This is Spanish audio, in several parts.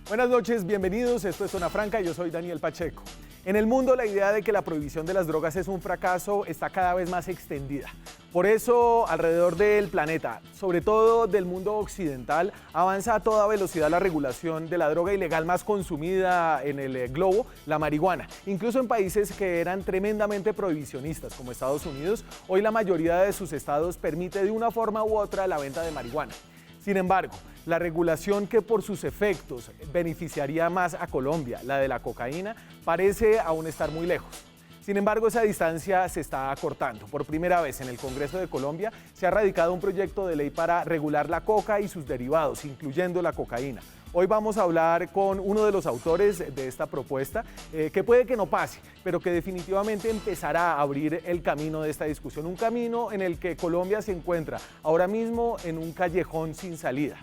Buenas noches, bienvenidos, esto es Zona Franca, yo soy Daniel Pacheco. En el mundo la idea de que la prohibición de las drogas es un fracaso está cada vez más extendida. Por eso, alrededor del planeta, sobre todo del mundo occidental, avanza a toda velocidad la regulación de la droga ilegal más consumida en el globo, la marihuana. Incluso en países que eran tremendamente prohibicionistas, como Estados Unidos, hoy la mayoría de sus estados permite de una forma u otra la venta de marihuana. Sin embargo, la regulación que por sus efectos beneficiaría más a Colombia, la de la cocaína, parece aún estar muy lejos. Sin embargo, esa distancia se está acortando. Por primera vez en el Congreso de Colombia se ha radicado un proyecto de ley para regular la coca y sus derivados, incluyendo la cocaína. Hoy vamos a hablar con uno de los autores de esta propuesta, que puede que no pase, pero que definitivamente empezará a abrir el camino de esta discusión. Un camino en el que Colombia se encuentra ahora mismo en un callejón sin salida.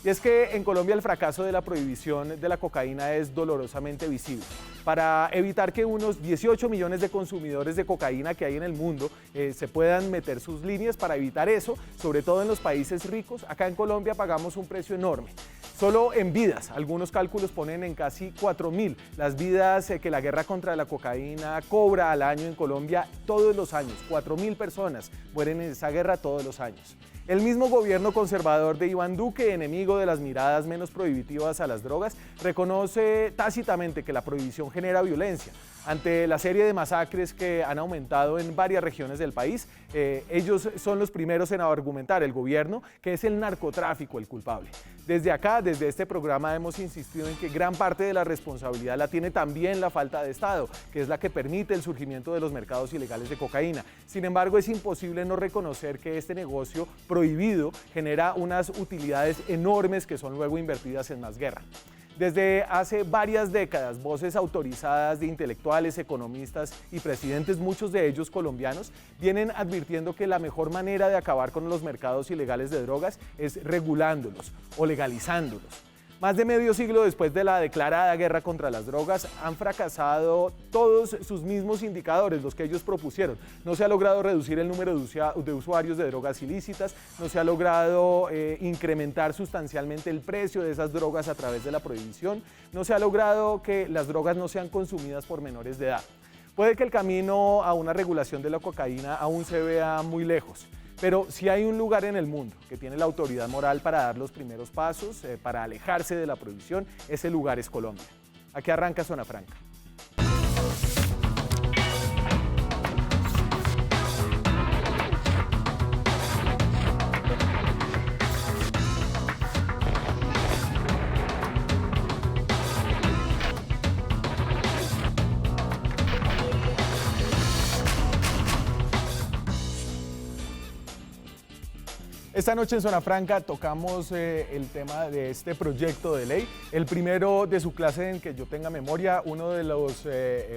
Y es que en Colombia el fracaso de la prohibición de la cocaína es dolorosamente visible. Para evitar que unos 18 millones de consumidores de cocaína que hay en el mundo se puedan meter sus líneas, para evitar eso, sobre todo en los países ricos, acá en Colombia pagamos un precio enorme. Solo en vidas, algunos cálculos ponen en casi 4.000 las vidas que la guerra contra la cocaína cobra al año en Colombia todos los años. 4.000 personas mueren en esa guerra todos los años. El mismo gobierno conservador de Iván Duque, enemigo de las miradas menos prohibitivas a las drogas, reconoce tácitamente que la prohibición genera violencia. Ante la serie de masacres que han aumentado en varias regiones del país, ellos son los primeros en argumentar, el gobierno, que es el narcotráfico el culpable. Desde acá, desde este programa, hemos insistido en que gran parte de la responsabilidad la tiene también la falta de Estado, que es la que permite el surgimiento de los mercados ilegales de cocaína. Sin embargo, es imposible no reconocer que este negocio prohibido genera unas utilidades enormes que son luego invertidas en más guerra. Desde hace varias décadas, voces autorizadas de intelectuales, economistas y presidentes, muchos de ellos colombianos, vienen advirtiendo que la mejor manera de acabar con los mercados ilegales de drogas es regulándolos o legalizándolos. Más de medio siglo después de la declarada guerra contra las drogas, han fracasado todos sus mismos indicadores, los que ellos propusieron. No se ha logrado reducir el número de usuarios de drogas ilícitas, no se ha logrado incrementar sustancialmente el precio de esas drogas a través de la prohibición, no se ha logrado que las drogas no sean consumidas por menores de edad. Puede que el camino a una regulación de la cocaína aún se vea muy lejos. Pero si hay un lugar en el mundo que tiene la autoridad moral para dar los primeros pasos, para alejarse de la prohibición, ese lugar es Colombia. Aquí arranca Zona Franca. Esta noche en Zona Franca tocamos el tema de este proyecto de ley, el primero de su clase en que yo tenga memoria. Uno de los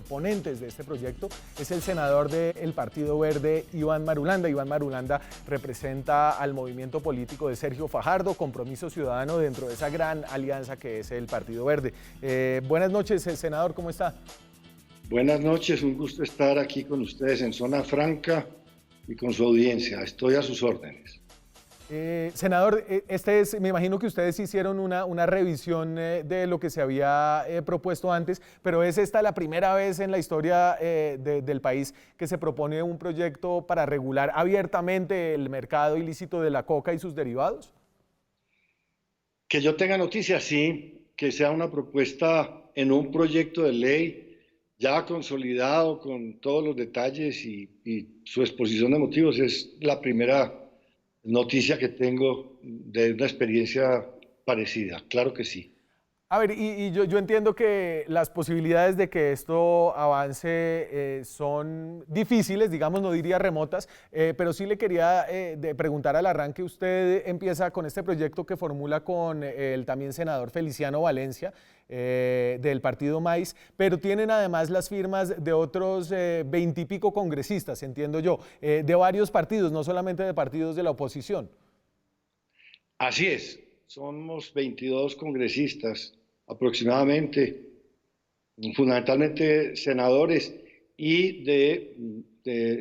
ponentes de este proyecto es el senador del Partido Verde, Iván Marulanda. Iván Marulanda representa al movimiento político de Sergio Fajardo, Compromiso Ciudadano, dentro de esa gran alianza que es el Partido Verde. Buenas noches, senador, ¿cómo está? Buenas noches, un gusto estar aquí con ustedes en Zona Franca y con su audiencia. Estoy a sus órdenes. Senador, me imagino que ustedes hicieron una revisión de lo que se había propuesto antes, pero ¿es esta la primera vez en la historia del país que se propone un proyecto para regular abiertamente el mercado ilícito de la coca y sus derivados? Que yo tenga noticias, sí, que sea una propuesta en un proyecto de ley ya consolidado con todos los detalles y su exposición de motivos es la primera noticia que tengo de una experiencia parecida, claro que sí. A ver, yo entiendo que las posibilidades de que esto avance son difíciles, digamos, no diría remotas, pero sí le quería preguntar al arranque. Usted empieza con este proyecto que formula con el también senador Feliciano Valencia, del partido Maíz, pero tienen además las firmas de otros 20 y pico congresistas, entiendo yo, de varios partidos, no solamente de partidos de la oposición. Así es, somos 22 congresistas aproximadamente, fundamentalmente senadores y de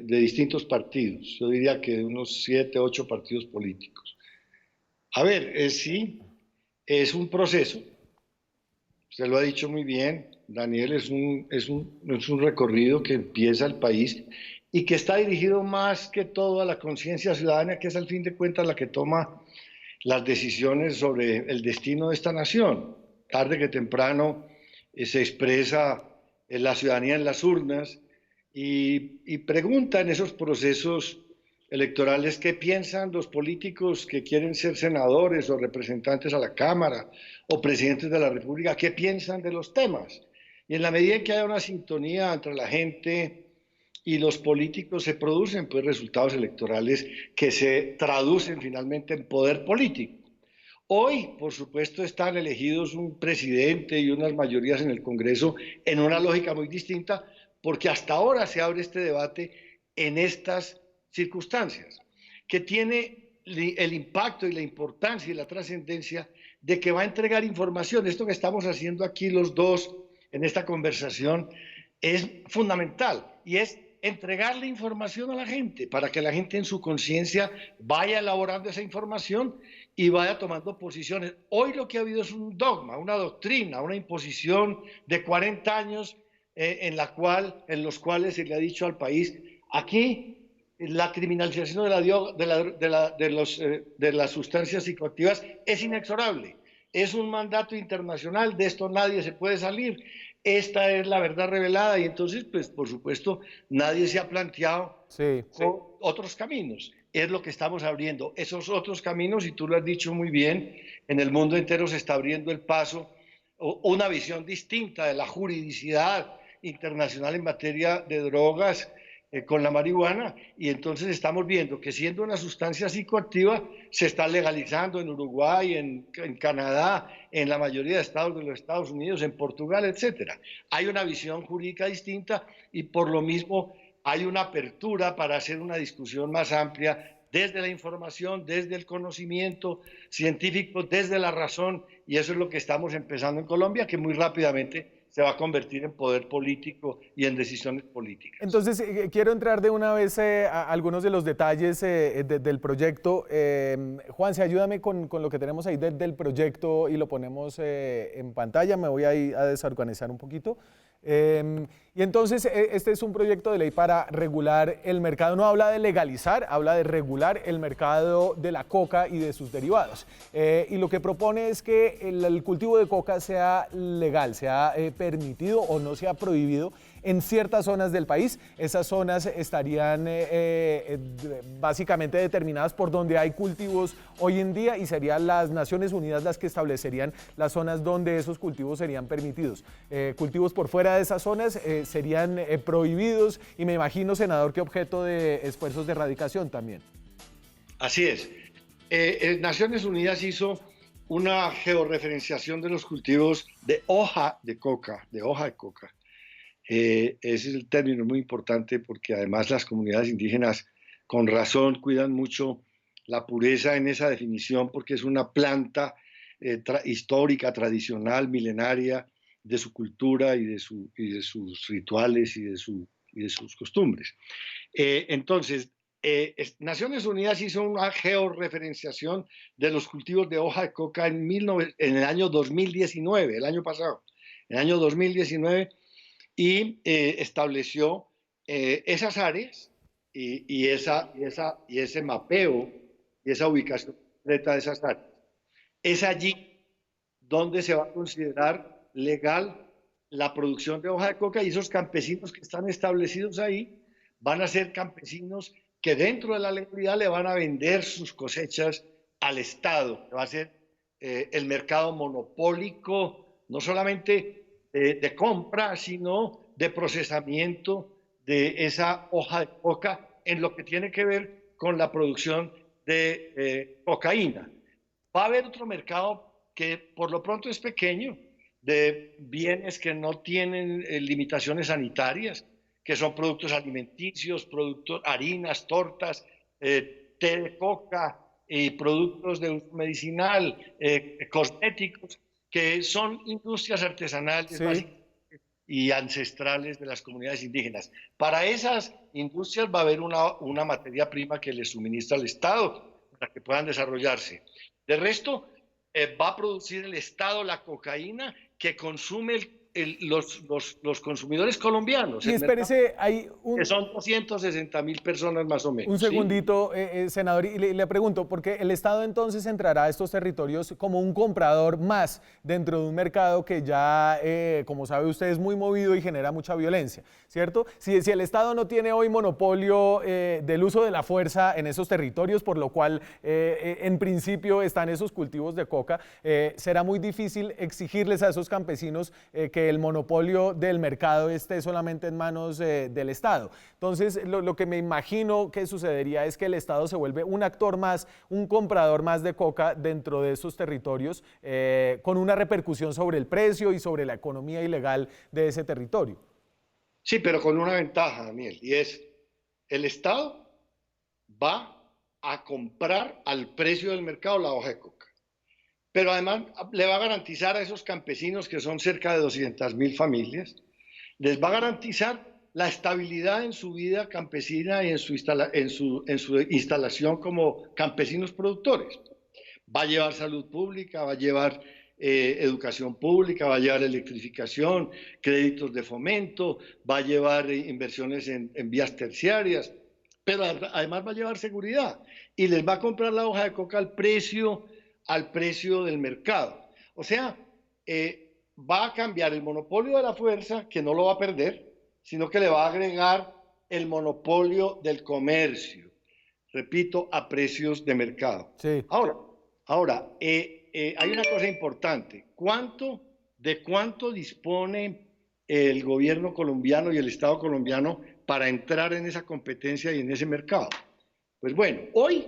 distintos partidos, yo diría que unos 7, 8 partidos políticos. A ver, sí, es un proceso Usted lo ha dicho muy bien, Daniel, es un recorrido que empieza el país y que está dirigido más que todo a la conciencia ciudadana, que es al fin de cuentas la que toma las decisiones sobre el destino de esta nación. Tarde que temprano se expresa la ciudadanía en las urnas y pregunta en esos procesos electorales qué piensan los políticos que quieren ser senadores o representantes a la Cámara o presidentes de la República, qué piensan de los temas. Y en la medida en que haya una sintonía entre la gente y los políticos, se producen pues resultados electorales que se traducen finalmente en poder político. Hoy, por supuesto, están elegidos un presidente y unas mayorías en el Congreso en una lógica muy distinta, porque hasta ahora se abre este debate en estas circunstancias, que tiene el impacto y la importancia y la trascendencia de que va a entregar información. Esto que estamos haciendo aquí los dos en esta conversación es fundamental y es entregarle información a la gente para que la gente en su conciencia vaya elaborando esa información y vaya tomando posiciones. Hoy lo que ha habido es un dogma, una doctrina, una imposición de 40 años en los cuales se le ha dicho al país, aquí la criminalización de las sustancias psicoactivas es inexorable, es un mandato internacional, de esto nadie se puede salir, esta es la verdad revelada y entonces, pues por supuesto, nadie se ha planteado otros caminos. Es lo que estamos abriendo, esos otros caminos, y tú lo has dicho muy bien, en el mundo entero se está abriendo el paso, una visión distinta de la juridicidad internacional en materia de drogas, con la marihuana, y entonces estamos viendo que siendo una sustancia psicoactiva se está legalizando en Uruguay, en Canadá, en la mayoría de estados de los Estados Unidos, en Portugal, etcétera. Hay una visión jurídica distinta y por lo mismo hay una apertura para hacer una discusión más amplia desde la información, desde el conocimiento científico, desde la razón, y eso es lo que estamos empezando en Colombia, que muy rápidamente se va a convertir en poder político y en decisiones políticas. Entonces, quiero entrar de una vez a algunos de los detalles del proyecto. Juanse, ayúdame con lo que tenemos ahí del proyecto y lo ponemos en pantalla. Me voy a desorganizar un poquito. Y entonces, este es un proyecto de ley para regular el mercado. No habla de legalizar, habla de regular el mercado de la coca y de sus derivados. Y lo que propone es que el cultivo de coca sea legal, sea permitido o no sea prohibido en ciertas zonas del país. Esas zonas estarían básicamente determinadas por donde hay cultivos hoy en día y serían las Naciones Unidas las que establecerían las zonas donde esos cultivos serían permitidos. Cultivos por fuera de esas zonas serían prohibidos y me imagino, senador, que objeto de esfuerzos de erradicación también. Así es. Naciones Unidas hizo una georreferenciación de los cultivos de hoja de coca, ese es el término muy importante porque además las comunidades indígenas con razón cuidan mucho la pureza en esa definición porque es una planta histórica, tradicional, milenaria de su cultura y de sus rituales y de sus costumbres. Entonces, Naciones Unidas hizo una georreferenciación de los cultivos de hoja de coca en el año 2019, el año pasado, en el año 2019, y estableció esas áreas y ese mapeo y esa ubicación completa de esas áreas. Es allí donde se va a considerar legal la producción de hoja de coca y esos campesinos que están establecidos ahí van a ser campesinos que dentro de la legalidad le van a vender sus cosechas al Estado, que va a ser el mercado monopólico, no solamente de compra, sino de procesamiento de esa hoja de coca en lo que tiene que ver con la producción de cocaína. Va a haber otro mercado que por lo pronto es pequeño, de bienes que no tienen limitaciones sanitarias, que son productos alimenticios, productos, harinas, tortas, té de coca y productos de uso medicinal, cosméticos, que son industrias artesanales básicas y ancestrales de las comunidades indígenas. Para esas industrias va a haber una materia prima que les suministra el Estado para que puedan desarrollarse. De resto, va a producir el Estado la cocaína que consume los consumidores colombianos. Y espérese, Que son 260.000 personas más o menos. un segundito, senador, y le pregunto, porque el Estado entonces entrará a estos territorios como un comprador más dentro de un mercado que ya, como sabe usted, es muy movido y genera mucha violencia, ¿cierto? Si el Estado no tiene hoy monopolio del uso de la fuerza en esos territorios, por lo cual en principio están esos cultivos de coca, será muy difícil exigirles a esos campesinos que el monopolio del mercado esté solamente en manos del Estado. Entonces, lo que me imagino que sucedería es que el Estado se vuelve un actor más, un comprador más de coca dentro de esos territorios, con una repercusión sobre el precio y sobre la economía ilegal de ese territorio. Sí, pero con una ventaja, Daniel, y es el Estado va a comprar al precio del mercado la hoja de coca. Pero además le va a garantizar a esos campesinos, que son cerca de 200.000 familias, les va a garantizar la estabilidad en su vida campesina y en su instalación como campesinos productores. Va a llevar salud pública, va a llevar educación pública, va a llevar electrificación, créditos de fomento, va a llevar inversiones en vías terciarias, pero además va a llevar seguridad y les va a comprar la hoja de coca al precio del mercado. O sea, va a cambiar el monopolio de la fuerza, que no lo va a perder, sino que le va a agregar el monopolio del comercio, repito, a precios de mercado. Sí. Ahora hay una cosa importante. ¿De cuánto dispone el gobierno colombiano y el Estado colombiano para entrar en esa competencia y en ese mercado? Pues bueno, hoy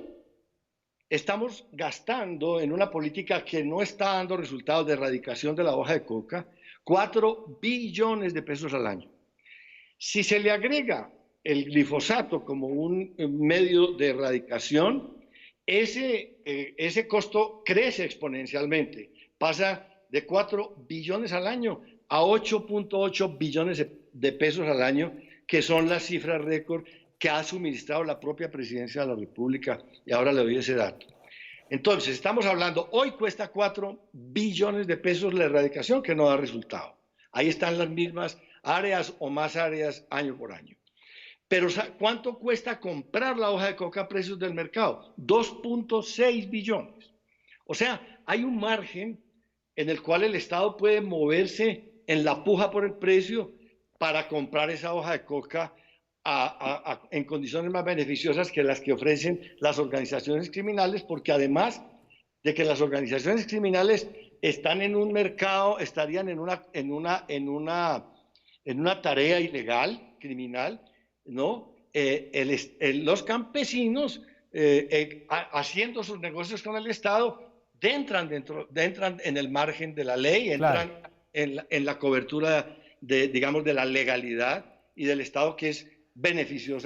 estamos gastando en una política que no está dando resultados de erradicación de la hoja de coca 4 billones de pesos al año. Si se le agrega el glifosato como un medio de erradicación, ese costo crece exponencialmente, pasa de 4 billones al año a 8.8 billones de pesos al año, que son las cifras récord que ha suministrado la propia Presidencia de la República, y ahora le doy ese dato. Entonces, estamos hablando, hoy cuesta 4 billones de pesos la erradicación, que no da resultado. Ahí están las mismas áreas o más áreas año por año. Pero ¿cuánto cuesta comprar la hoja de coca a precios del mercado? 2.6 billones. O sea, hay un margen en el cual el Estado puede moverse en la puja por el precio para comprar esa hoja de coca en condiciones más beneficiosas que las que ofrecen las organizaciones criminales, porque además de que las organizaciones criminales están en un mercado, estarían en una tarea ilegal, criminal, ¿no? Los campesinos, haciendo sus negocios con el Estado, entran en el margen de la ley, entran Claro. en la cobertura de la legalidad y del Estado, que es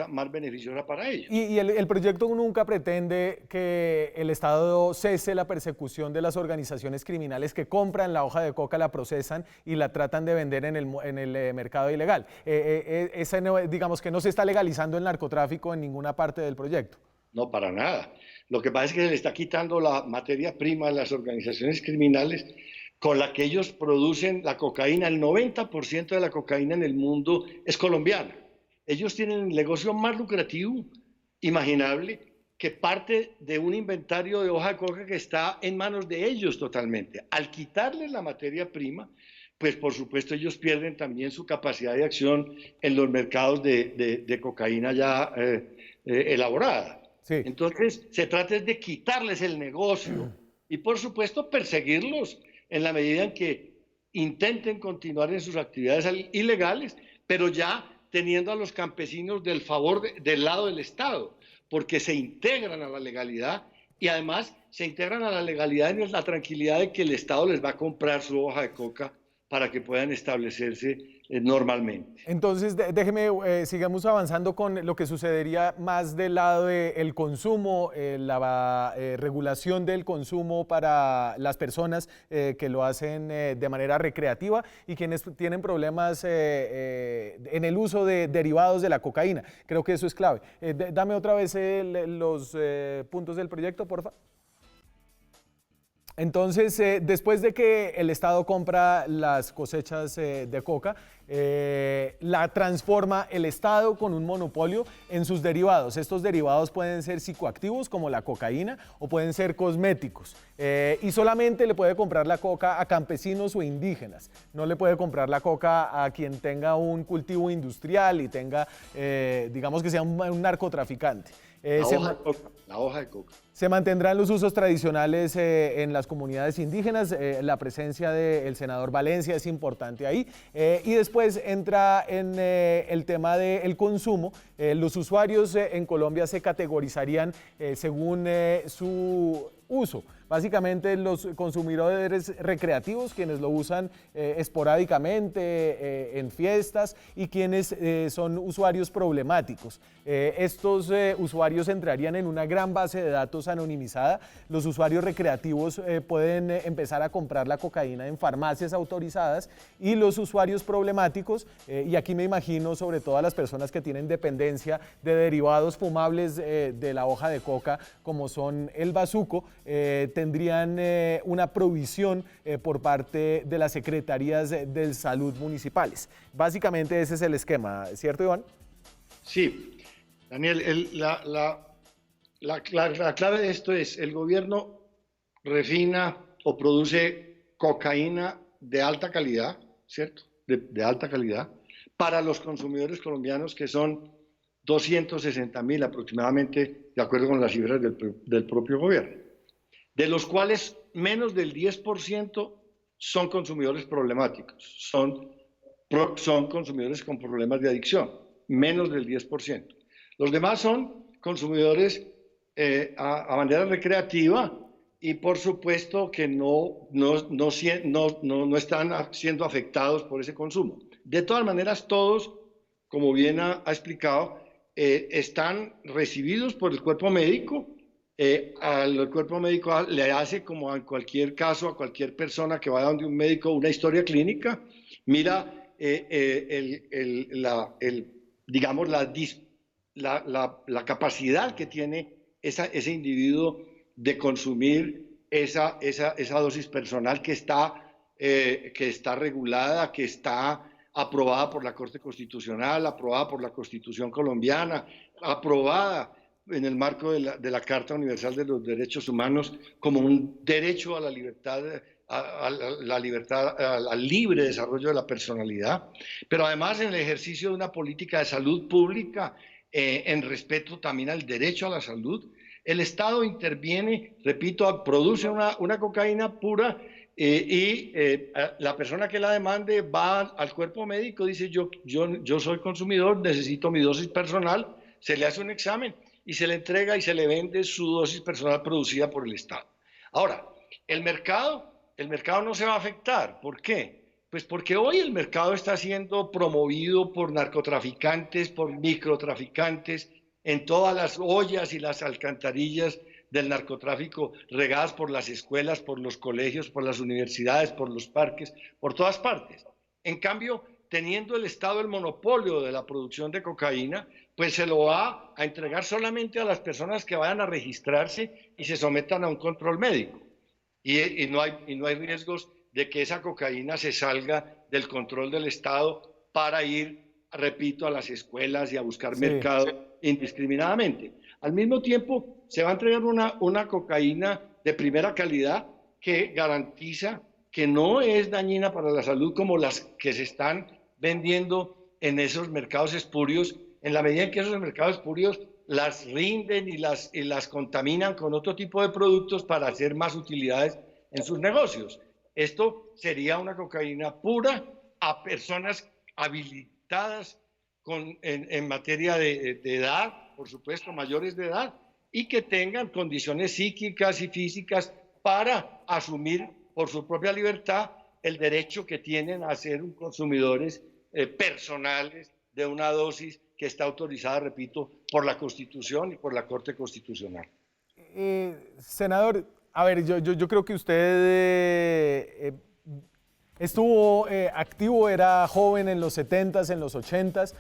más beneficiosa para ellos. Y el proyecto nunca pretende que el Estado cese la persecución de las organizaciones criminales que compran la hoja de coca, la procesan y la tratan de vender en el mercado ilegal. Digamos que no se está legalizando el narcotráfico en ninguna parte del proyecto. No, para nada. Lo que pasa es que se le está quitando la materia prima a las organizaciones criminales con la que ellos producen la cocaína. El 90% de la cocaína en el mundo es colombiana. Ellos tienen el negocio más lucrativo imaginable, que parte de un inventario de hoja de coca que está en manos de ellos totalmente. Al quitarles la materia prima, pues por supuesto ellos pierden también su capacidad de acción en los mercados de cocaína ya elaborada. Sí. Entonces se trata de quitarles el negocio y por supuesto perseguirlos en la medida en que intenten continuar en sus actividades ilegales, pero ya teniendo a los campesinos del lado del Estado, porque se integran a la legalidad y además se integran a la legalidad en la tranquilidad de que el Estado les va a comprar su hoja de coca para que puedan establecerse normalmente. Entonces, déjeme, sigamos avanzando con lo que sucedería más del lado del consumo, la regulación del consumo para las personas que lo hacen de manera recreativa y quienes tienen problemas en el uso de derivados de la cocaína. Creo que eso es clave. Dame otra vez los puntos del proyecto, por favor. Entonces, después de que el Estado compra las cosechas de coca, la transforma el Estado con un monopolio en sus derivados. Estos derivados pueden ser psicoactivos como la cocaína o pueden ser cosméticos. Y solamente le puede comprar la coca a campesinos o indígenas. No le puede comprar la coca a quien tenga un cultivo industrial y tenga, digamos que sea un narcotraficante. La hoja de coca. Se mantendrán los usos tradicionales en las comunidades indígenas. La presencia del senador Valencia es importante ahí. Y después entra en el tema del consumo. Los usuarios en Colombia se categorizarían según su uso. Básicamente los consumidores recreativos, quienes lo usan esporádicamente en fiestas, y quienes son usuarios problemáticos. Estos usuarios entrarían en una gran base de datos anonimizada. Los usuarios recreativos pueden empezar a comprar la cocaína en farmacias autorizadas, y los usuarios problemáticos, y aquí me imagino sobre todo a las personas que tienen dependencia de derivados fumables de la hoja de coca, como son el bazuco, tendrían una provisión por parte de las secretarías de salud municipales. Básicamente ese es el esquema, ¿cierto, Iván? Sí, Daniel, la clave de esto es: el gobierno refina o produce cocaína de alta calidad, ¿cierto? De alta calidad, para los consumidores colombianos, que son 260.000 aproximadamente, de acuerdo con las cifras del propio gobierno, de los cuales menos del 10% son consumidores problemáticos, son consumidores con problemas de adicción, menos del 10%. Los demás son consumidores a manera recreativa, y por supuesto que no están siendo afectados por ese consumo. De todas maneras, todos, como bien ha explicado, están recibidos por el cuerpo médico. Al cuerpo médico le hace, como en cualquier caso, a cualquier persona que vaya donde un médico, una historia clínica, mira digamos, la capacidad que tiene ese individuo de consumir esa dosis personal que está regulada, que está aprobada por la Corte Constitucional, aprobada por la Constitución colombiana, aprobada en el marco de la Carta Universal de los Derechos Humanos como un derecho a la libertad, al libre desarrollo de la personalidad, pero además en el ejercicio de una política de salud pública, en respeto también al derecho a la salud. El Estado interviene, repito, produce una cocaína pura, y la persona que la demande va al cuerpo médico, dice: yo soy consumidor, necesito mi dosis personal, se le hace un examen y se le entrega y se le vende su dosis personal producida por el Estado. Ahora, el mercado no se va a afectar. ¿Por qué? Pues porque hoy el mercado está siendo promovido por narcotraficantes, por microtraficantes, en todas las ollas y las alcantarillas del narcotráfico, regadas por las escuelas, por los colegios, por las universidades, por los parques, por todas partes. En cambio, teniendo el Estado el monopolio de la producción de cocaína, pues se lo va a entregar solamente a las personas que vayan a registrarse y se sometan a un control médico. Y no hay riesgos de que esa cocaína se salga del control del Estado para ir, repito, a las escuelas y a buscar mercado indiscriminadamente. Al mismo tiempo, se va a entregar una cocaína de primera calidad que garantiza que no es dañina para la salud como las que se están vendiendo en esos mercados espurios, en la medida en que esos mercados espurios las rinden y las contaminan con otro tipo de productos para hacer más utilidades en sus negocios. Esto sería una cocaína pura a personas habilitadas en materia de edad, por supuesto, mayores de edad, y que tengan condiciones psíquicas y físicas para asumir por su propia libertad el derecho que tienen a ser consumidores personales de una dosis que está autorizada, repito, por la Constitución y por la Corte Constitucional. Senador, a ver, yo creo que usted Estuvo activo, era joven en los 70s, en los 80s,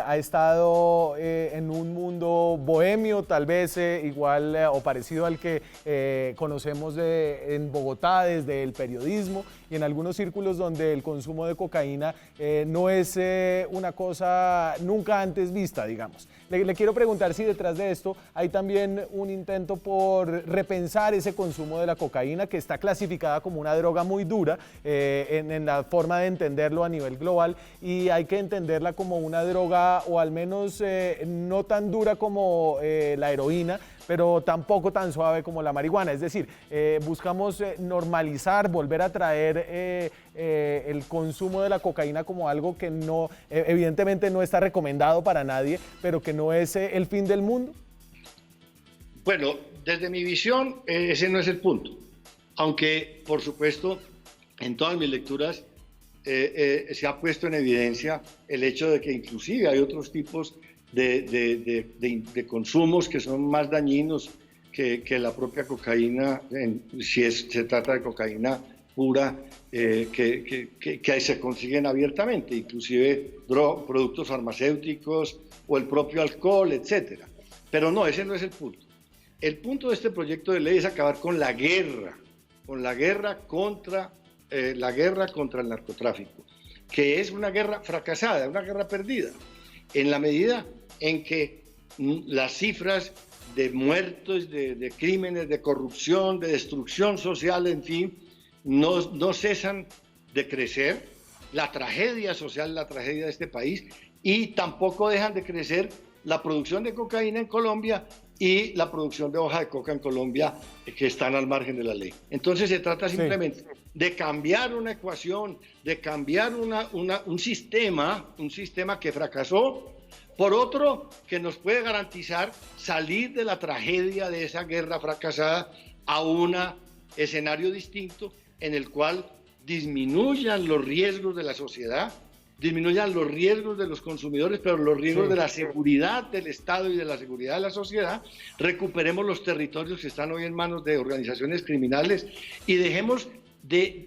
ha estado en un mundo bohemio, tal vez igual o parecido al que conocemos en Bogotá desde el periodismo y en algunos círculos donde el consumo de cocaína no es una cosa nunca antes vista, digamos. Le quiero preguntar si detrás de esto hay también un intento por repensar ese consumo de la cocaína, que está clasificada como una droga muy dura en la forma de entenderlo a nivel global, y hay que entenderla como una droga o al menos no tan dura como la heroína, pero tampoco tan suave como la marihuana. Es decir, buscamos normalizar, volver a traer el consumo de la cocaína como algo que no, evidentemente no está recomendado para nadie, pero que no es el fin del mundo. Bueno, desde mi visión, ese no es el punto. Aunque, por supuesto, en todas mis lecturas se ha puesto en evidencia el hecho de que inclusive hay otros tipos de consumos que son más dañinos que la propia cocaína, si se trata de cocaína pura, que se consiguen abiertamente, inclusive productos farmacéuticos o el propio alcohol, etcétera. Pero no, ese no es el punto. El punto de este proyecto de ley es acabar con la guerra contra el narcotráfico, que es una guerra fracasada, una guerra perdida, en la medida en que las cifras de muertos, de crímenes, de corrupción, de destrucción social, en fin, no cesan de crecer, la tragedia social, la tragedia de este país, y tampoco dejan de crecer la producción de cocaína en Colombia y la producción de hoja de coca en Colombia, que están al margen de la ley. Entonces se trata simplemente de cambiar una ecuación, de cambiar un sistema que fracasó, por otro que nos puede garantizar salir de la tragedia de esa guerra fracasada a un escenario distinto en el cual disminuyan los riesgos de la sociedad, disminuyan los riesgos de los consumidores, pero los riesgos de la seguridad del Estado y de la seguridad de la sociedad, recuperemos los territorios que están hoy en manos de organizaciones criminales y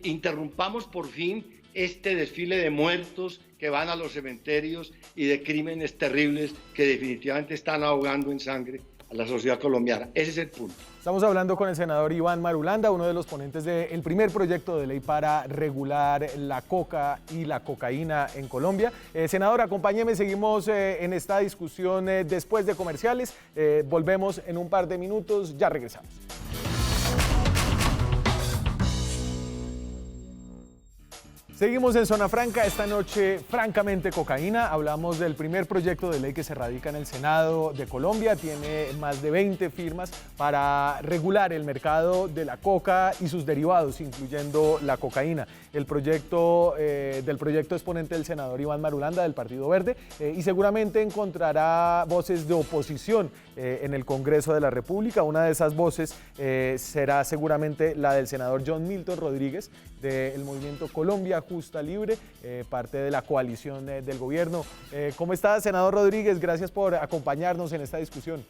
interrumpamos por fin este desfile de muertos que van a los cementerios y de crímenes terribles que definitivamente están ahogando en sangre a la sociedad colombiana. Ese es el punto. Estamos hablando con el senador Iván Marulanda, uno de los ponentes del primer proyecto de ley para regular la coca y la cocaína en Colombia. Senador, acompáñeme, seguimos en esta discusión después de comerciales. Volvemos en un par de minutos, ya regresamos. Seguimos en Zona Franca, esta noche francamente cocaína. Hablamos del primer proyecto de ley que se radica en el Senado de Colombia. Tiene más de 20 firmas para regular el mercado de la coca y sus derivados, incluyendo la cocaína. El proyecto del proyecto es ponente el senador Iván Marulanda del Partido Verde y seguramente encontrará voces de oposición en el Congreso de la República. Una de esas voces será seguramente la del senador John Milton Rodríguez del Movimiento Colombia Justa Libre, parte de la coalición del gobierno. ¿Cómo está, senador Rodríguez? Gracias por acompañarnos en esta discusión.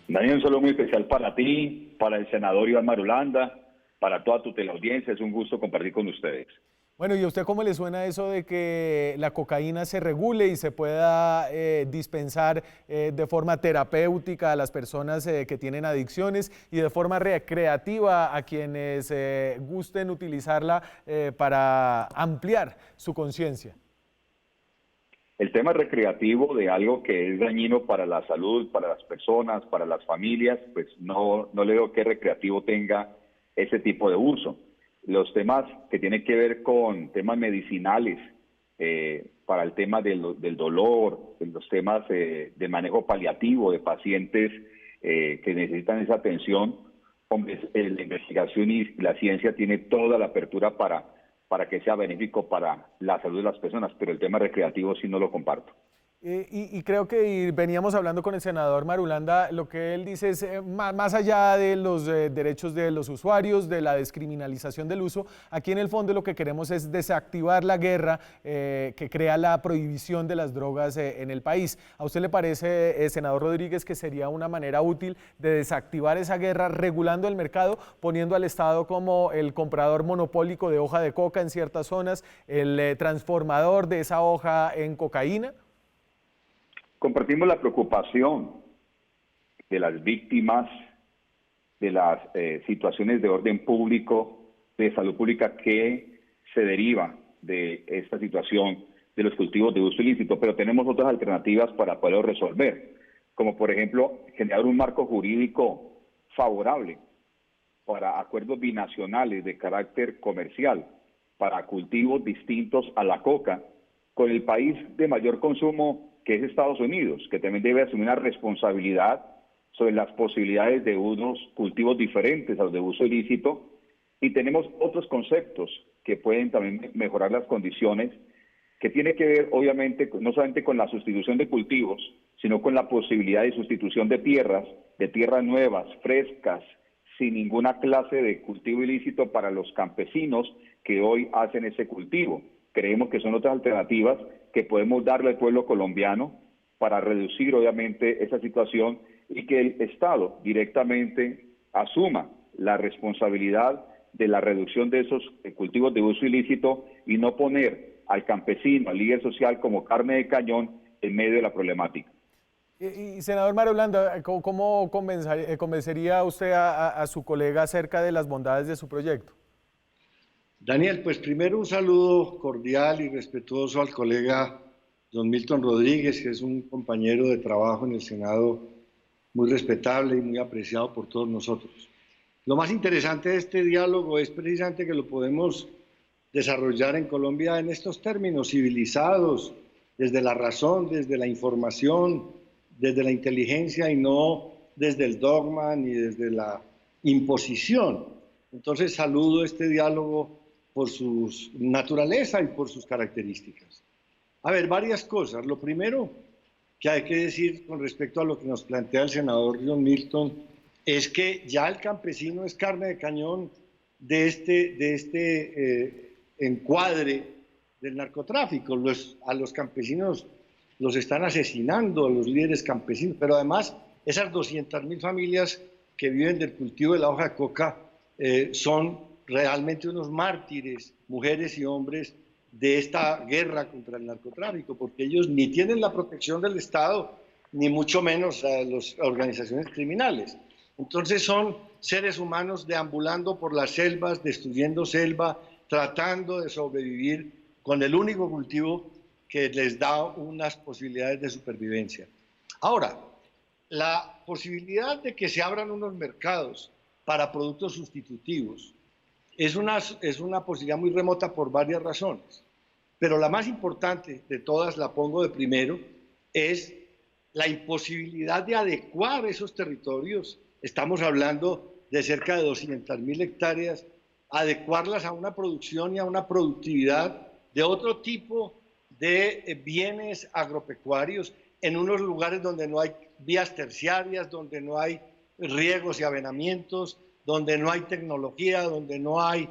Daniel, un saludo muy especial para ti, para el senador Iván Marulanda, para toda tu teleaudiencia. Es un gusto compartir con ustedes. Bueno, ¿y a usted cómo le suena eso de que la cocaína se regule y se pueda dispensar de forma terapéutica a las personas que tienen adicciones y de forma recreativa a quienes gusten utilizarla para ampliar su conciencia? El tema recreativo de algo que es dañino para la salud, para las personas, para las familias, pues no le veo qué recreativo tenga ese tipo de uso. Los temas que tienen que ver con temas medicinales, para el tema del dolor, los temas de manejo paliativo de pacientes que necesitan esa atención, hombre, la investigación y la ciencia tiene toda la apertura para que sea benéfico para la salud de las personas, pero el tema recreativo sí no lo comparto. Y creo que veníamos hablando con el senador Marulanda, lo que él dice es, más allá de los derechos de los usuarios, de la descriminalización del uso, aquí en el fondo lo que queremos es desactivar la guerra que crea la prohibición de las drogas en el país. ¿A usted le parece, senador Rodríguez, que sería una manera útil de desactivar esa guerra regulando el mercado, poniendo al Estado como el comprador monopólico de hoja de coca en ciertas zonas, el transformador de esa hoja en cocaína? Compartimos la preocupación de las víctimas, de las situaciones de orden público, de salud pública que se deriva de esta situación de los cultivos de uso ilícito, pero tenemos otras alternativas para poderlo resolver, como por ejemplo generar un marco jurídico favorable para acuerdos binacionales de carácter comercial, para cultivos distintos a la coca, con el país de mayor consumo que es Estados Unidos, que también debe asumir una responsabilidad sobre las posibilidades de unos cultivos diferentes a los de uso ilícito, y tenemos otros conceptos que pueden también mejorar las condiciones, que tiene que ver obviamente no solamente con la sustitución de cultivos, sino con la posibilidad de sustitución de tierras nuevas, frescas, sin ninguna clase de cultivo ilícito para los campesinos que hoy hacen ese cultivo. Creemos que son otras alternativas que podemos darle al pueblo colombiano para reducir obviamente esa situación y que el Estado directamente asuma la responsabilidad de la reducción de esos cultivos de uso ilícito y no poner al campesino, al líder social como carne de cañón en medio de la problemática. Y senador Marulanda, ¿cómo convencería usted a su colega acerca de las bondades de su proyecto? Daniel, pues primero un saludo cordial y respetuoso al colega don Milton Rodríguez, que es un compañero de trabajo en el Senado muy respetable y muy apreciado por todos nosotros. Lo más interesante de este diálogo es precisamente que lo podemos desarrollar en Colombia en estos términos civilizados, desde la razón, desde la información, desde la inteligencia y no desde el dogma ni desde la imposición. Entonces saludo este diálogo por su naturaleza y por sus características. A ver, varias cosas. Lo primero que hay que decir con respecto a lo que nos plantea el senador John Milton es que ya el campesino es carne de cañón de este encuadre del narcotráfico. A los campesinos los están asesinando, a los líderes campesinos, pero además esas 200.000 familias que viven del cultivo de la hoja de coca son realmente unos mártires, mujeres y hombres, de esta guerra contra el narcotráfico, porque ellos ni tienen la protección del Estado, ni mucho menos a las organizaciones criminales. Entonces son seres humanos deambulando por las selvas, destruyendo selva, tratando de sobrevivir con el único cultivo que les da unas posibilidades de supervivencia. Ahora, la posibilidad de que se abran unos mercados para productos sustitutivos es una posibilidad muy remota por varias razones, pero la más importante de todas, la pongo de primero, es la imposibilidad de adecuar esos territorios. Estamos hablando de cerca de 200.000 hectáreas, adecuarlas a una producción y a una productividad de otro tipo de bienes agropecuarios en unos lugares donde no hay vías terciarias, donde no hay riegos y avenamientos, donde no hay tecnología, donde no hay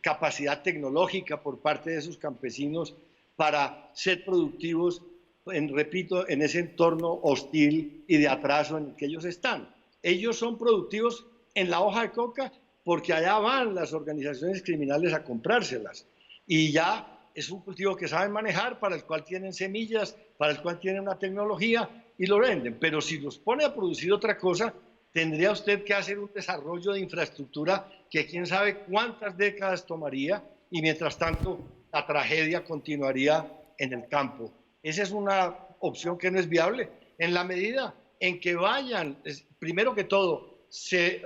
capacidad tecnológica por parte de esos campesinos para ser productivos, repito, en ese entorno hostil y de atraso en el que ellos están. Ellos son productivos en la hoja de coca porque allá van las organizaciones criminales a comprárselas y ya es un cultivo que saben manejar, para el cual tienen semillas, para el cual tienen una tecnología y lo venden. Pero si los pone a producir otra cosa, tendría usted que hacer un desarrollo de infraestructura que quién sabe cuántas décadas tomaría y mientras tanto la tragedia continuaría en el campo. Esa es una opción que no es viable. En la medida en que vayan, primero que todo, se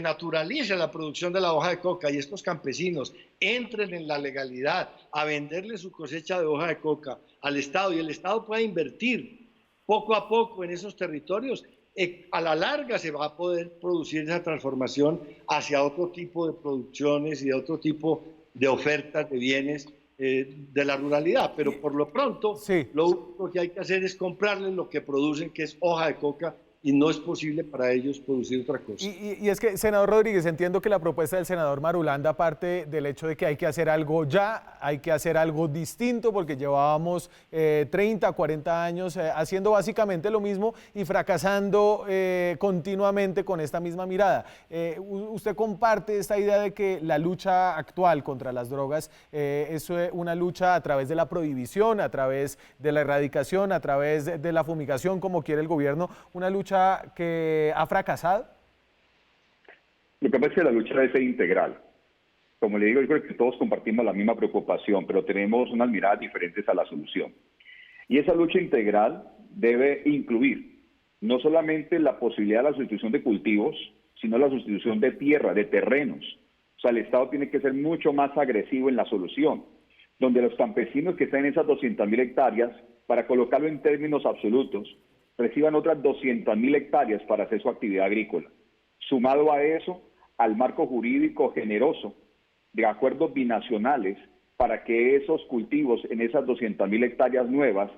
naturalice la producción de la hoja de coca y estos campesinos entren en la legalidad a venderle su cosecha de hoja de coca al Estado y el Estado pueda invertir poco a poco en esos territorios, a la larga se va a poder producir esa transformación hacia otro tipo de producciones y de otro tipo de ofertas de bienes de la ruralidad, pero por lo pronto Sí. lo único que hay que hacer es comprarles lo que producen, que es hoja de coca, y no es posible para ellos producir otra cosa. Y es que, senador Rodríguez, entiendo que la propuesta del senador Marulanda parte del hecho de que hay que hacer algo ya, hay que hacer algo distinto, porque llevábamos 30, 40 años haciendo básicamente lo mismo y fracasando continuamente con esta misma mirada. ¿Usted comparte esta idea de que la lucha actual contra las drogas es una lucha a través de la prohibición, a través de la erradicación, a través de la fumigación, como quiere el gobierno, una lucha que ha fracasado? Lo que pasa es que la lucha debe ser integral. Como le digo, yo creo que todos compartimos la misma preocupación, pero tenemos unas miradas diferentes a la solución. Y esa lucha integral debe incluir no solamente la posibilidad de la sustitución de cultivos, sino la sustitución de tierra, de terrenos. O sea, el Estado tiene que ser mucho más agresivo en la solución, donde los campesinos que están en esas 200.000 hectáreas, para colocarlo en términos absolutos, reciban otras 200.000 hectáreas para hacer su actividad agrícola. Sumado a eso, al marco jurídico generoso de acuerdos binacionales para que esos cultivos en esas 200.000 hectáreas nuevas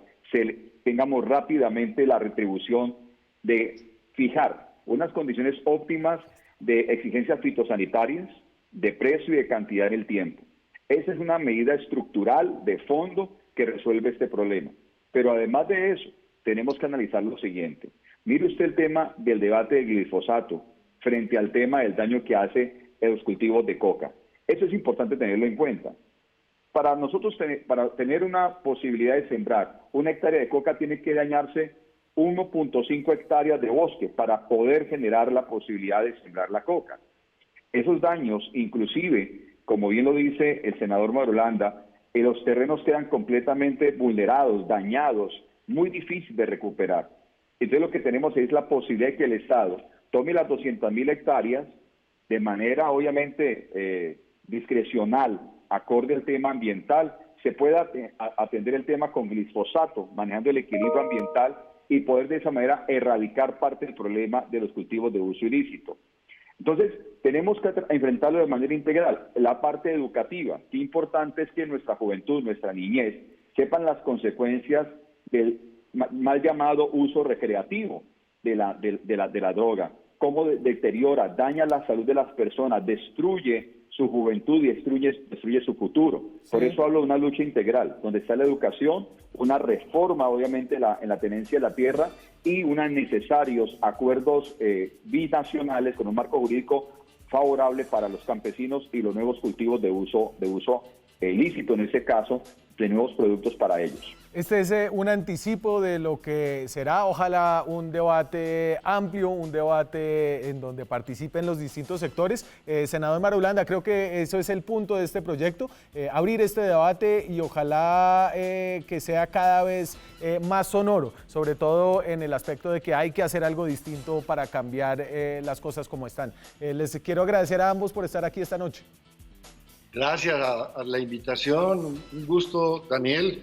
tengamos rápidamente la retribución de fijar unas condiciones óptimas de exigencias fitosanitarias, de precio y de cantidad en el tiempo. Esa es una medida estructural de fondo que resuelve este problema. Pero además de eso, tenemos que analizar lo siguiente. Mire usted el tema del debate del glifosato frente al tema del daño que hace en los cultivos de coca. Eso es importante tenerlo en cuenta. Para nosotros, para tener una posibilidad de sembrar una hectárea de coca, tiene que dañarse 1.5 hectáreas de bosque para poder generar la posibilidad de sembrar la coca. Esos daños, inclusive, como bien lo dice el senador Marulanda, los terrenos quedan completamente vulnerados, dañados, muy difícil de recuperar. Entonces lo que tenemos es la posibilidad de que el Estado tome las 200.000 hectáreas de manera obviamente discrecional, acorde al tema ambiental, se pueda atender el tema con glifosato, manejando el equilibrio ambiental y poder de esa manera erradicar parte del problema de los cultivos de uso ilícito. Entonces, tenemos que enfrentarlo de manera integral. La parte educativa, qué importante es que nuestra juventud, nuestra niñez, sepan las consecuencias del mal llamado uso recreativo de la droga, cómo deteriora, daña la salud de las personas, destruye su juventud y destruye su futuro. Sí. Por eso hablo de una lucha integral, donde está la educación, una reforma obviamente en la tenencia de la tierra y unos necesarios acuerdos binacionales con un marco jurídico favorable para los campesinos y los nuevos cultivos de uso ilícito, en este caso, de nuevos productos para ellos. Este es un anticipo de lo que será, ojalá, un debate amplio, un debate en donde participen los distintos sectores. Senador Marulanda, creo que eso es el punto de este proyecto, abrir este debate y ojalá que sea cada vez más sonoro, sobre todo en el aspecto de que hay que hacer algo distinto para cambiar las cosas como están. Les quiero agradecer a ambos por estar aquí esta noche. Gracias a la invitación, un gusto, Daniel,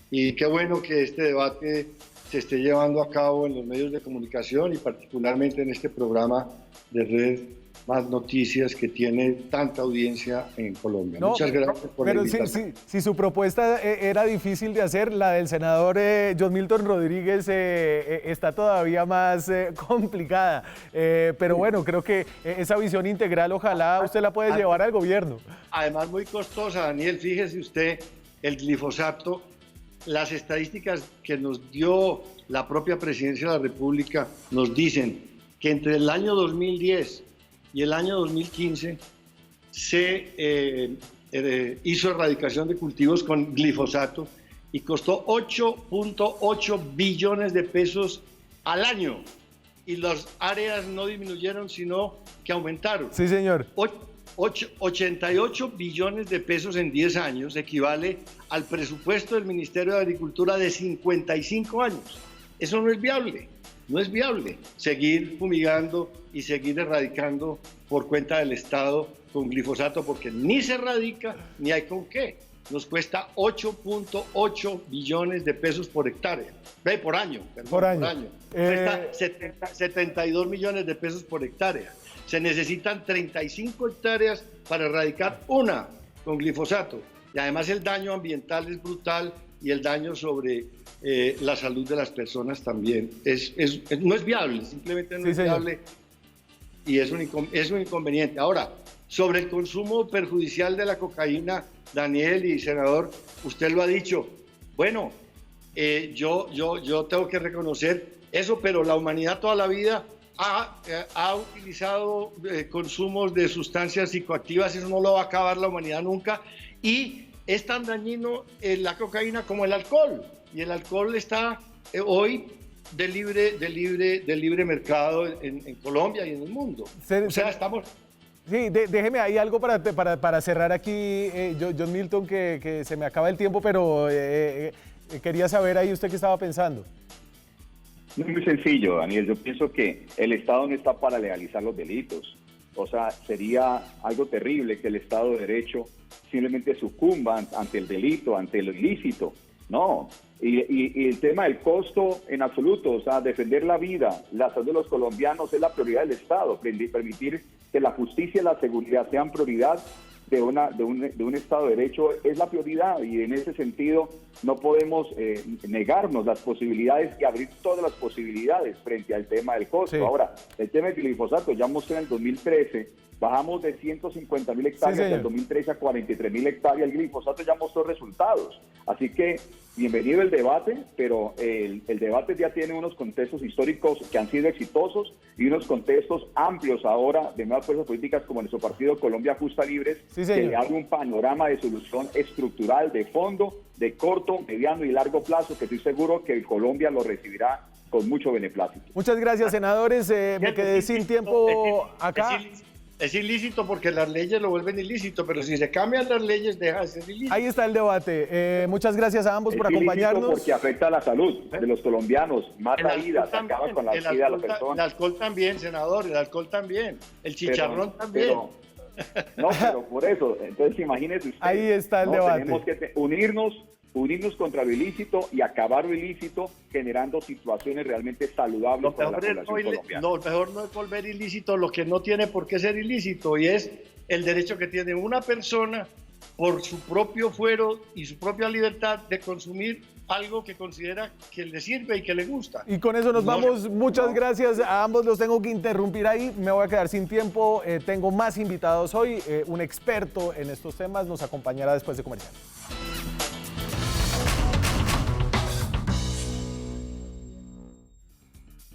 y qué bueno que este debate se esté llevando a cabo en los medios de comunicación y particularmente en este programa de Red Más Noticias que tiene tanta audiencia en Colombia. No, muchas gracias por la invitación. Si su propuesta era difícil de hacer, la del senador John Milton Rodríguez está todavía más complicada. Pero bueno, creo que esa visión integral ojalá usted la puede llevar al gobierno. Además muy costosa, Daniel, fíjese usted, el glifosato, las estadísticas que nos dio la propia Presidencia de la República nos dicen que entre el año 2010 y el año 2015 se hizo erradicación de cultivos con glifosato y costó 8.8 billones de pesos al año. Y las áreas no disminuyeron, sino que aumentaron. Sí, señor. 88 billones de pesos en 10 años equivale al presupuesto del Ministerio de Agricultura de 55 años. Eso no es viable. No es viable seguir fumigando y seguir erradicando por cuenta del Estado con glifosato porque ni se erradica ni hay con qué. Nos cuesta 8.8 billones de pesos por hectárea. Por año. Por año. Cuesta 72 millones de pesos por hectárea. Se necesitan 35 hectáreas para erradicar una con glifosato. y además el daño ambiental es brutal y el daño sobre la salud de las personas también no es viable, simplemente no es viable y es un inconveniente. Ahora, sobre el consumo perjudicial de la cocaína, Daniel y senador, usted lo ha dicho. Bueno, yo tengo que reconocer eso, pero la humanidad toda la vida ha utilizado consumos de sustancias psicoactivas, eso no lo va a acabar la humanidad nunca, y es tan dañino la cocaína como el alcohol, y el alcohol está hoy de libre mercado en Colombia y en el mundo. O sea, estamos... Sí, déjeme ahí algo para cerrar aquí, John Milton, que se me acaba el tiempo, pero quería saber ahí usted qué estaba pensando. Es muy sencillo, Daniel. Yo pienso que el Estado no está para legalizar los delitos. O sea, sería algo terrible que el Estado de Derecho simplemente sucumba ante el delito, ante lo ilícito. No. Y el tema del costo en absoluto, o sea, defender la vida, la salud de los colombianos es la prioridad del Estado. Permitir que la justicia y la seguridad sean prioridad de un Estado de Derecho es la prioridad, y en ese sentido no podemos negarnos las posibilidades y abrir todas las posibilidades frente al tema del costo. Sí. Ahora, el tema del glifosato, ya mostré en el 2013, bajamos de 150.000 hectáreas del 2013 a 43.000 hectáreas, el glifosato ya mostró resultados. Así que bienvenido el debate, pero el debate ya tiene unos contextos históricos que han sido exitosos y unos contextos amplios ahora de nuevas fuerzas políticas como nuestro partido Colombia Justa Libres, que le abre un panorama de solución estructural, de fondo, de corto, mediano y largo plazo, que estoy seguro que Colombia lo recibirá con mucho beneplácito. Muchas gracias, senadores. Me quedé sin tiempo acá. Es ilícito porque las leyes lo vuelven ilícito, pero si se cambian las leyes deja de ser ilícito. Ahí está el debate. Muchas gracias a ambos por acompañarnos. Porque afecta a la salud de los colombianos, mata vidas, acaba con la vida de la persona. El alcohol también, senador, el alcohol también, el chicharrón también. Pero por eso, entonces imagínese usted. Ahí está el debate. Tenemos que unirnos contra lo ilícito y acabar lo ilícito, generando situaciones realmente saludables para la población colombiana. Lo mejor no es volver ilícito lo que no tiene por qué ser ilícito, y es el derecho que tiene una persona por su propio fuero y su propia libertad de consumir algo que considera que le sirve y que le gusta. Y con eso nos vamos. Muchas gracias a ambos. Los tengo que interrumpir ahí. Me voy a quedar sin tiempo. Tengo más invitados hoy. Un experto en estos temas nos acompañará después de comercial.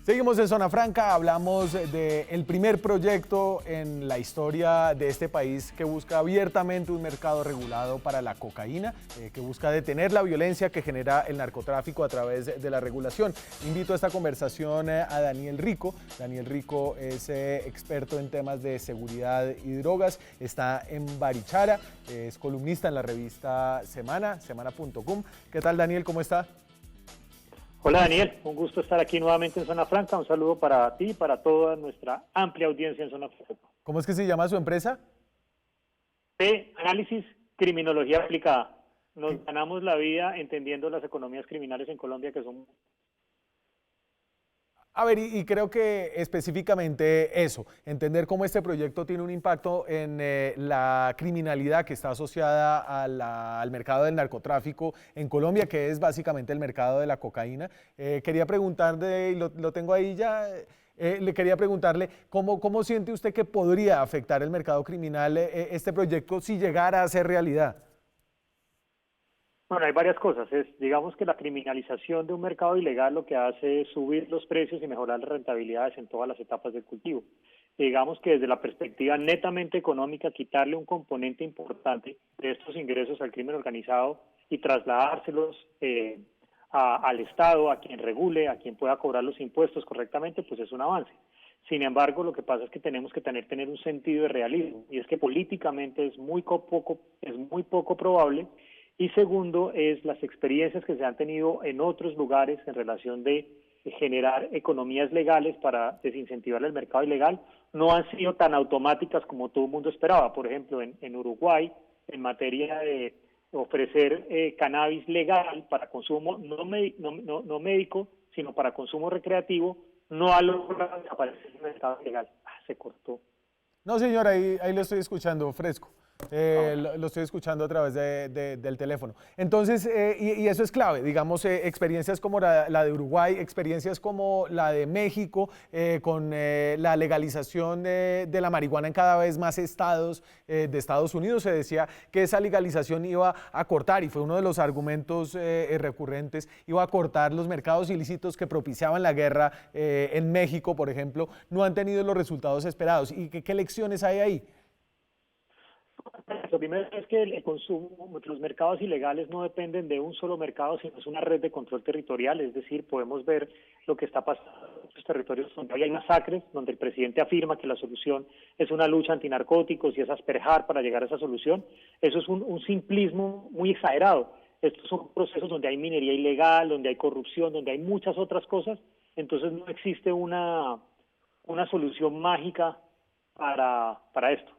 Seguimos en Zona Franca, hablamos del primer proyecto en la historia de este país que busca abiertamente un mercado regulado para la cocaína, que busca detener la violencia que genera el narcotráfico a través de la regulación. Invito a esta conversación a Daniel Rico. Daniel Rico es experto en temas de seguridad y drogas, está en Barichara, es columnista en la revista semana.com. ¿Qué tal, Daniel? ¿Cómo está? Hola Daniel, un gusto estar aquí nuevamente en Zona Franca. Un saludo para ti y para toda nuestra amplia audiencia en Zona Franca. ¿Cómo es que se llama su empresa? Análisis Criminología Aplicada. Nos ganamos la vida entendiendo las economías criminales en Colombia, que son... A ver, y creo que específicamente eso, entender cómo este proyecto tiene un impacto en la criminalidad que está asociada al mercado del narcotráfico en Colombia, que es básicamente el mercado de la cocaína. Quería preguntarle, y lo tengo ahí ya, le quería preguntarle, ¿cómo siente usted que podría afectar el mercado criminal este proyecto si llegara a ser realidad? Bueno, hay varias cosas. Digamos que la criminalización de un mercado ilegal lo que hace es subir los precios y mejorar las rentabilidades en todas las etapas del cultivo. Digamos que desde la perspectiva netamente económica, quitarle un componente importante de estos ingresos al crimen organizado y trasladárselos al Estado, a quien regule, a quien pueda cobrar los impuestos correctamente, pues es un avance. Sin embargo, lo que pasa es que tenemos que tener un sentido de realismo, y es que políticamente es muy poco probable. Y segundo, es las experiencias que se han tenido en otros lugares en relación de generar economías legales para desincentivar el mercado ilegal, no han sido tan automáticas como todo el mundo esperaba. Por ejemplo, en Uruguay, en materia de ofrecer cannabis legal para consumo no médico, sino para consumo recreativo, no ha logrado desaparecer el mercado ilegal. Se cortó. No, señor, ahí lo estoy escuchando, fresco. Lo estoy escuchando a través del teléfono. Entonces, y eso es clave, digamos, experiencias como la de Uruguay, experiencias como la de México, con la legalización de la marihuana en cada vez más estados de Estados Unidos. Se decía que esa legalización iba a cortar, y fue uno de los argumentos recurrentes, iba a cortar los mercados ilícitos que propiciaban la guerra en México, por ejemplo. No han tenido los resultados esperados. ¿Y qué lecciones hay ahí? Lo primero es que el consumo, los mercados ilegales no dependen de un solo mercado, sino es una red de control territorial. Es decir, podemos ver lo que está pasando en los territorios donde hay masacres, donde el presidente afirma que la solución es una lucha antinarcóticos y es asperjar para llegar a esa solución. Eso es un simplismo muy exagerado. Estos son procesos donde hay minería ilegal, donde hay corrupción, donde hay muchas otras cosas. Entonces no existe una solución mágica para esto.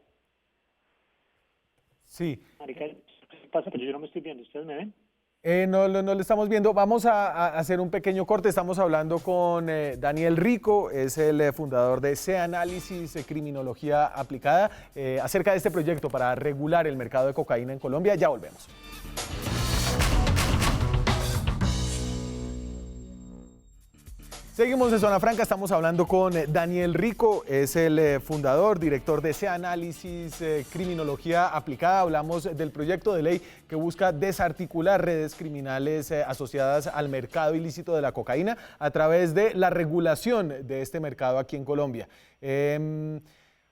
Sí. Marica, ¿qué pasa? Que yo no me estoy viendo. ¿Ustedes me ven? No lo estamos viendo. Vamos a hacer un pequeño corte. Estamos hablando con Daniel Rico, es el fundador de C-Análisis, Criminología Aplicada, acerca de este proyecto para regular el mercado de cocaína en Colombia. Ya volvemos. Seguimos en Zona Franca, estamos hablando con Daniel Rico, es el fundador, director de C-Análisis, Criminología Aplicada. Hablamos del proyecto de ley que busca desarticular redes criminales asociadas al mercado ilícito de la cocaína a través de la regulación de este mercado aquí en Colombia.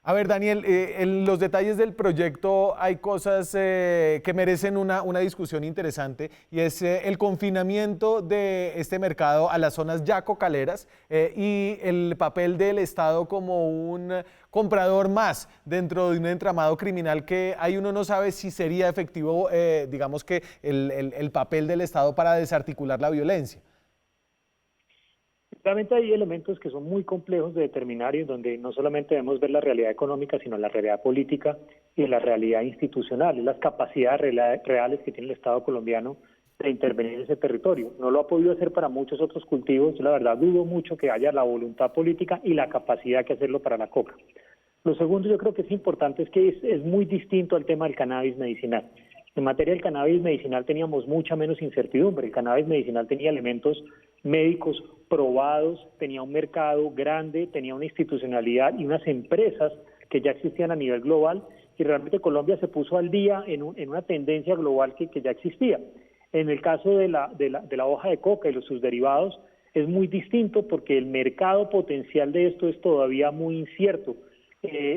A ver, Daniel, en los detalles del proyecto hay cosas que merecen una discusión interesante, y es el confinamiento de este mercado a las zonas ya cocaleras y el papel del Estado como un comprador más dentro de un entramado criminal que ahí uno no sabe si sería efectivo, digamos que el papel del Estado para desarticular la violencia. Realmente hay elementos que son muy complejos de determinar y en donde no solamente debemos ver la realidad económica, sino la realidad política y la realidad institucional, las capacidades reales que tiene el Estado colombiano de intervenir en ese territorio. No lo ha podido hacer para muchos otros cultivos. Yo la verdad dudo mucho que haya la voluntad política y la capacidad que hacerlo para la coca. Lo segundo yo creo que es importante es que es muy distinto al tema del cannabis medicinal. En materia del cannabis medicinal teníamos mucha menos incertidumbre. El cannabis medicinal tenía elementos médicos probados, tenía un mercado grande, tenía una institucionalidad y unas empresas que ya existían a nivel global, y realmente Colombia se puso al día en una tendencia global que ya existía. En el caso de la hoja de coca y sus derivados es muy distinto porque el mercado potencial de esto es todavía muy incierto.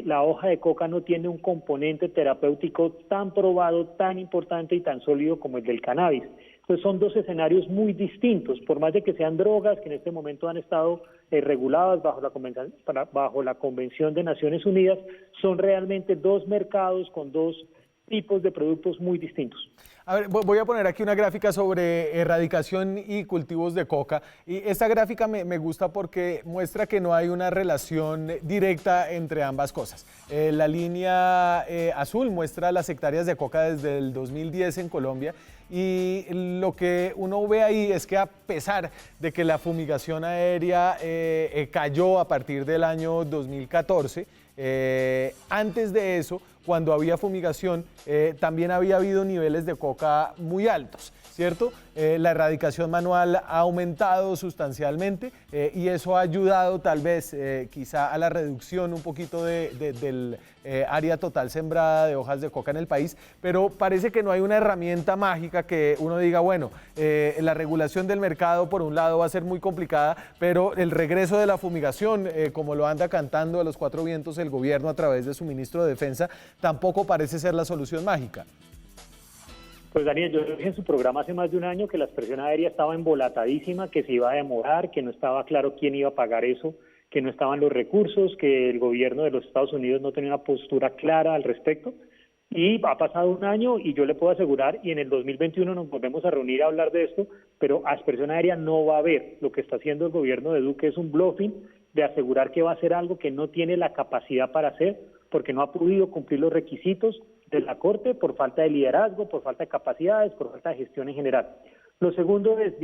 La hoja de coca no tiene un componente terapéutico tan probado, tan importante y tan sólido como el del cannabis. Entonces son dos escenarios muy distintos, por más de que sean drogas que en este momento han estado reguladas bajo la Convención de Naciones Unidas, son realmente dos mercados con dos tipos de productos muy distintos. A ver, voy a poner aquí una gráfica sobre erradicación y cultivos de coca, y esta gráfica me gusta porque muestra que no hay una relación directa entre ambas cosas. La línea azul muestra las hectáreas de coca desde el 2010 en Colombia, y lo que uno ve ahí es que a pesar de que la fumigación aérea cayó a partir del año 2014, antes de eso, cuando había fumigación, también había habido niveles de coca muy altos, ¿cierto? La erradicación manual ha aumentado sustancialmente y eso ha ayudado tal vez quizá a la reducción un poquito del área total sembrada de hojas de coca en el país, pero parece que no hay una herramienta mágica que uno diga, bueno, la regulación del mercado por un lado va a ser muy complicada, pero el regreso de la fumigación, como lo anda cantando a los cuatro vientos el gobierno a través de su ministro de Defensa, tampoco parece ser la solución mágica. Pues Daniel, yo dije en su programa hace más de un año que la expresión aérea estaba embolatadísima, que se iba a demorar, que no estaba claro quién iba a pagar eso, que no estaban los recursos, que el gobierno de los Estados Unidos no tenía una postura clara al respecto. Y ha pasado un año y yo le puedo asegurar, y en el 2021 nos volvemos a reunir a hablar de esto, pero aspersión aérea no va a haber. Lo que está haciendo el gobierno de Duque es un bluffing de asegurar que va a hacer algo que no tiene la capacidad para hacer, porque no ha podido cumplir los requisitos de la Corte por falta de liderazgo, por falta de capacidades, por falta de gestión en general. Lo segundo es,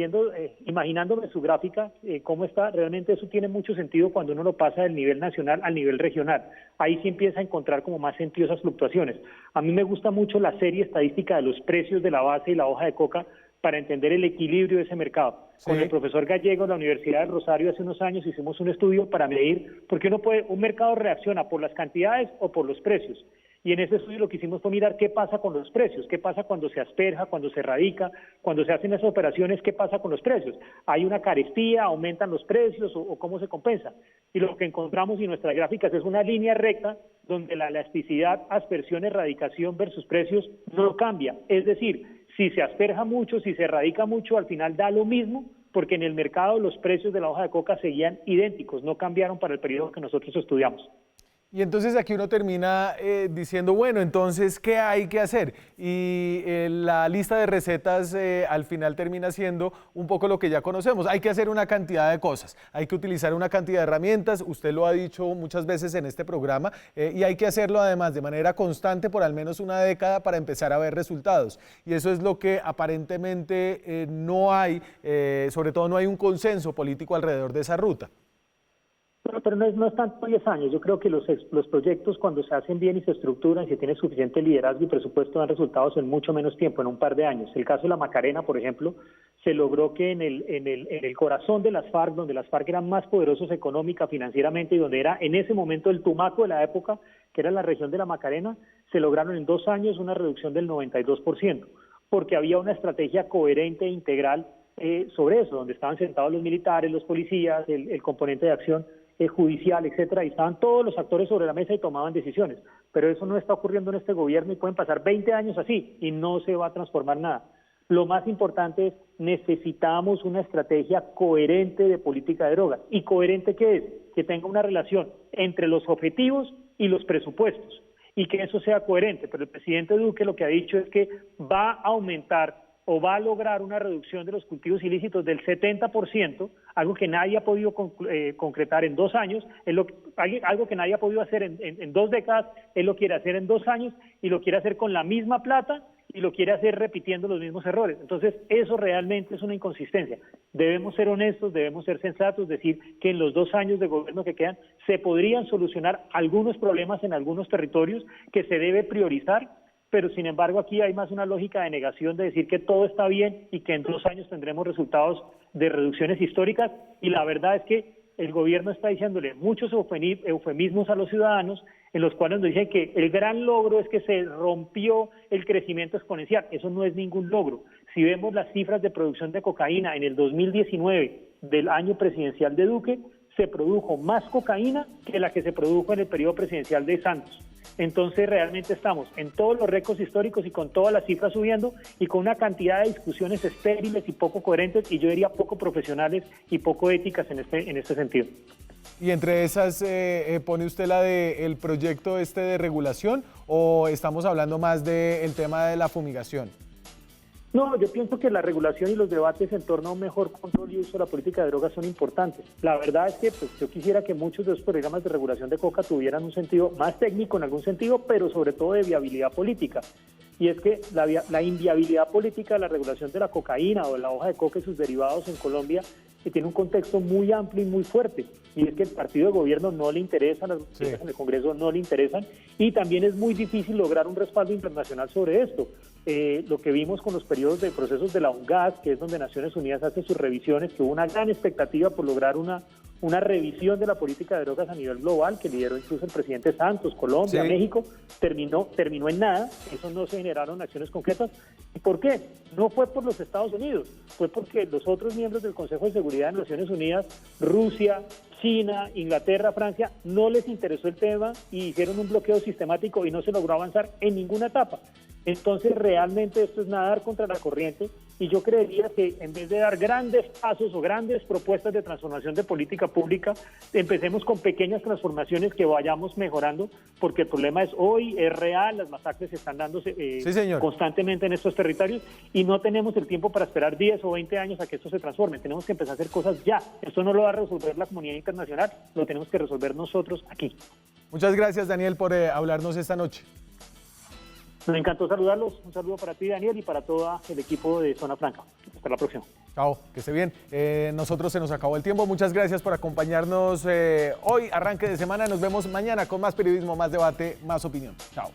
imaginándome su gráfica, cómo está, realmente eso tiene mucho sentido cuando uno lo pasa del nivel nacional al nivel regional. Ahí sí empieza a encontrar como más sentido esas fluctuaciones. A mí me gusta mucho la serie estadística de los precios de la base y la hoja de coca para entender el equilibrio de ese mercado. Sí. Con el profesor Gallego en la Universidad del Rosario hace unos años hicimos un estudio para medir por qué un mercado reacciona por las cantidades o por los precios. Y en ese estudio lo que hicimos fue mirar qué pasa con los precios, qué pasa cuando se asperja, cuando se radica, cuando se hacen esas operaciones, qué pasa con los precios. ¿Hay una carestía, aumentan los precios o cómo se compensa? Y lo que encontramos en nuestras gráficas es una línea recta donde la elasticidad, aspersión, erradicación versus precios no cambia. Es decir, si se asperja mucho, si se radica mucho, al final da lo mismo, porque en el mercado los precios de la hoja de coca seguían idénticos, no cambiaron para el periodo que nosotros estudiamos. Y entonces aquí uno termina diciendo, bueno, entonces, ¿qué hay que hacer? Y la lista de recetas al final termina siendo un poco lo que ya conocemos. Hay que hacer una cantidad de cosas, hay que utilizar una cantidad de herramientas, usted lo ha dicho muchas veces en este programa, y hay que hacerlo además de manera constante por al menos una década para empezar a ver resultados. Y eso es lo que aparentemente no hay, sobre todo no hay un consenso político alrededor de esa ruta. Pero no es tanto 10 años. Yo creo que los proyectos, cuando se hacen bien y se estructuran, si tienen suficiente liderazgo y presupuesto, dan resultados en mucho menos tiempo, en un par de años. El caso de la Macarena, por ejemplo, se logró que en el corazón de las FARC, donde las FARC eran más poderosos económica, financieramente, y donde era en ese momento el Tumaco de la época, que era la región de la Macarena, se lograron en 2 años una reducción del 92%, porque había una estrategia coherente e integral sobre eso, donde estaban sentados los militares, los policías, el componente de acción judicial, etcétera, y estaban todos los actores sobre la mesa y tomaban decisiones. Pero eso no está ocurriendo en este gobierno y pueden pasar 20 años así y no se va a transformar nada. Lo más importante es, necesitamos una estrategia coherente de política de drogas. ¿Y coherente qué es? Que tenga una relación entre los objetivos y los presupuestos, y que eso sea coherente. Pero el presidente Duque lo que ha dicho es que va a aumentar o va a lograr una reducción de los cultivos ilícitos del 70%, algo que nadie ha podido concretar en 2 años, algo que nadie ha podido hacer en 2 décadas, él lo quiere hacer en 2 años y lo quiere hacer con la misma plata y lo quiere hacer repitiendo los mismos errores. Entonces, eso realmente es una inconsistencia. Debemos ser honestos, debemos ser sensatos, decir que en los 2 años de gobierno que quedan se podrían solucionar algunos problemas en algunos territorios que se debe priorizar, pero sin embargo aquí hay más una lógica de negación, de decir que todo está bien y que en 2 años tendremos resultados de reducciones históricas, y la verdad es que el gobierno está diciéndole muchos eufemismos a los ciudadanos, en los cuales nos dicen que el gran logro es que se rompió el crecimiento exponencial. Eso no es ningún logro. Si vemos las cifras de producción de cocaína en el 2019 del año presidencial de Duque, se produjo más cocaína que la que se produjo en el periodo presidencial de Santos. Entonces realmente estamos en todos los récords históricos y con todas las cifras subiendo y con una cantidad de discusiones estériles y poco coherentes, y yo diría poco profesionales y poco éticas en este sentido. ¿Y entre esas pone usted la del proyecto de regulación, o estamos hablando más del tema de la fumigación? No, yo pienso que la regulación y los debates en torno a un mejor control y uso de la política de drogas son importantes. La verdad es que yo quisiera que muchos de los programas de regulación de coca tuvieran un sentido más técnico en algún sentido, pero sobre todo de viabilidad política. Y es que la inviabilidad política de la regulación de la cocaína o de la hoja de coca y sus derivados en Colombia, que tiene un contexto muy amplio y muy fuerte, y es que el partido de gobierno no le interesan, las noticias en el Congreso no le interesan, y también es muy difícil lograr un respaldo internacional sobre esto. Lo que vimos con los periodos de procesos de la UNGAS, que es donde Naciones Unidas hace sus revisiones, que hubo una gran expectativa por lograr una revisión de la política de drogas a nivel global, que lideró incluso el presidente Santos, Colombia, México, terminó en nada. Eso no se generaron acciones concretas. ¿Y por qué? No fue por los Estados Unidos, fue porque los otros miembros del Consejo de Seguridad de Naciones Unidas, Rusia, China, Inglaterra, Francia, no les interesó el tema y hicieron un bloqueo sistemático y no se logró avanzar en ninguna etapa. Entonces realmente esto es nadar contra la corriente, y yo creería que en vez de dar grandes pasos o grandes propuestas de transformación de política pública, empecemos con pequeñas transformaciones que vayamos mejorando, porque el problema es hoy, es real, las masacres están dándose constantemente en estos territorios y no tenemos el tiempo para esperar 10 o 20 años a que esto se transforme. Tenemos que empezar a hacer cosas ya. Esto no lo va a resolver la comunidad internacional, lo tenemos que resolver nosotros aquí. Muchas gracias, Daniel, por hablarnos esta noche. Me encantó saludarlos. Un saludo para ti, Daniel, y para todo el equipo de Zona Franca. Hasta la próxima. Chao, que esté bien. Nosotros se nos acabó el tiempo. Muchas gracias por acompañarnos hoy, arranque de semana. Nos vemos mañana con más periodismo, más debate, más opinión. Chao.